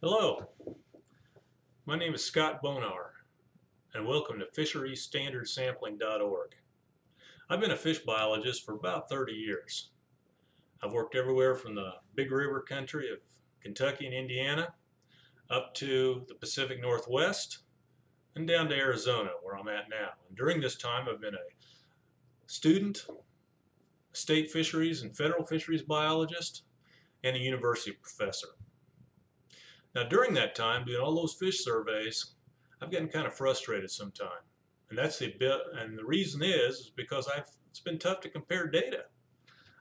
Hello, my name is Scott Bonauer, and welcome to Fisheries-StandardSampling.org. I've been a fish biologist for about 30 years. I've worked everywhere from the Big River country of Kentucky and Indiana up to the Pacific Northwest and down to Arizona, where I'm at now. And during this time, I've been a student, state fisheries and federal fisheries biologist, and a university professor. Now, during that time, doing all those fish surveys, I've gotten kind of frustrated sometimes. And the reason is because it's been tough to compare data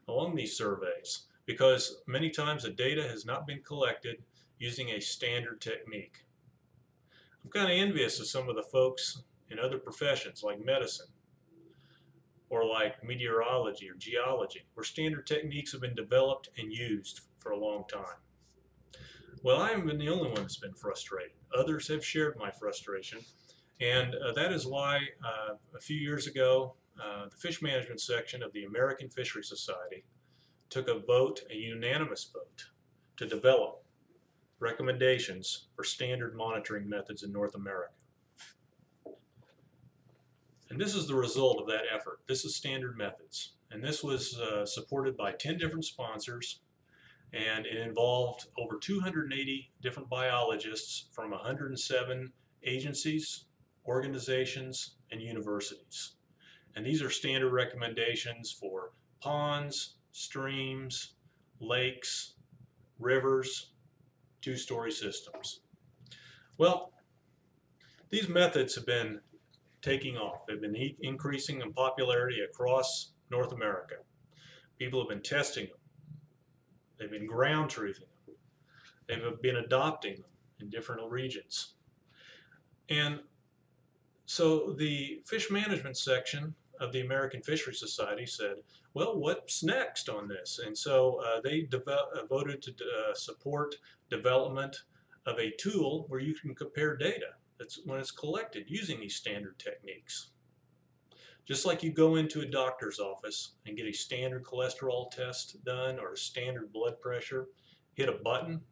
along these surveys because many times the data has not been collected using a standard technique. I'm kind of envious of some of the folks in other professions like medicine or like meteorology or geology, where standard techniques have been developed and used for a long time. Well, I haven't been the only one that's been frustrated. Others have shared my frustration, and that is why a few years ago, the fish management section of the American Fisheries Society took a unanimous vote, to develop recommendations for standard monitoring methods in North America. And this is the result of that effort. This is Standard Methods, and this was supported by 10 different sponsors, and it involved over 280 different biologists from 107 agencies, organizations, and universities. And these are standard recommendations for ponds, streams, lakes, rivers, two-story systems. Well, these methods have been taking off. They've been increasing in popularity across North America. People have been testing them. They've been ground truthing them. They've been adopting them in different regions. And so the fish management section of the American Fisheries Society said, well, what's next on this? And so they voted to support development of a tool where you can compare data when it's collected using these standard techniques. Just like you go into a doctor's office and get a standard cholesterol test done or a standard blood pressure, hit a button,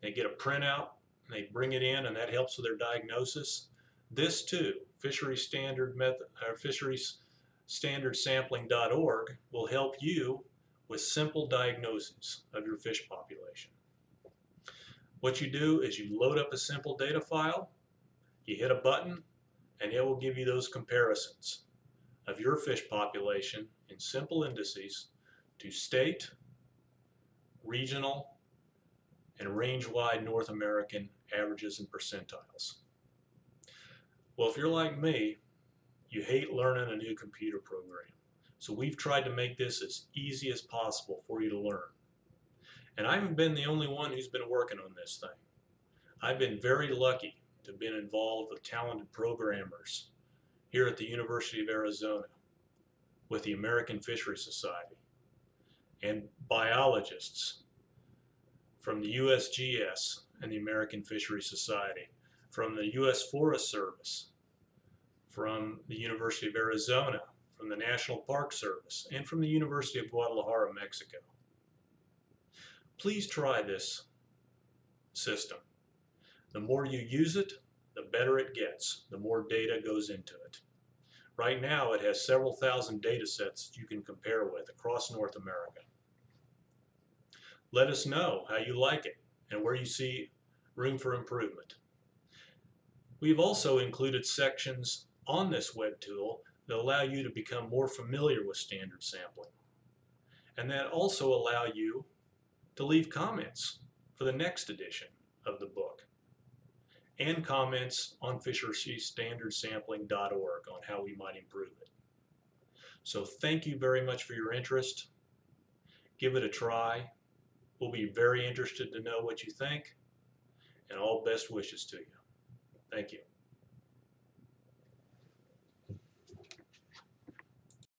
they get a printout, and they bring it in, and that helps with their diagnosis. This too, Fisheries-StandardSampling.org will help you with simple diagnoses of your fish population. What you do is you load up a simple data file, you hit a button, and it will give you those comparisons of your fish population in simple indices to state, regional, and range-wide North American averages and percentiles. Well, if you're like me, you hate learning a new computer program. So we've tried to make this as easy as possible for you to learn. And I haven't been the only one who's been working on this thing. I've been very lucky to have been involved with talented programmers here at the University of Arizona with the American Fisheries Society and biologists from the USGS and the American Fisheries Society, from the U.S. Forest Service, from the University of Arizona, from the National Park Service, and from the University of Guadalajara, Mexico. Please try this system. The more you use it, the better it gets, the more data goes into it. Right now, it has several thousand data sets that you can compare with across North America. Let us know how you like it and where you see room for improvement. We've also included sections on this web tool that allow you to become more familiar with standard sampling, and that also allow you to leave comments for the next edition of the book, and comments on Fisheries-StandardSampling.org on how we might improve it. So thank you very much for your interest. Give it a try. We'll be very interested to know what you think, and all best wishes to you. Thank you.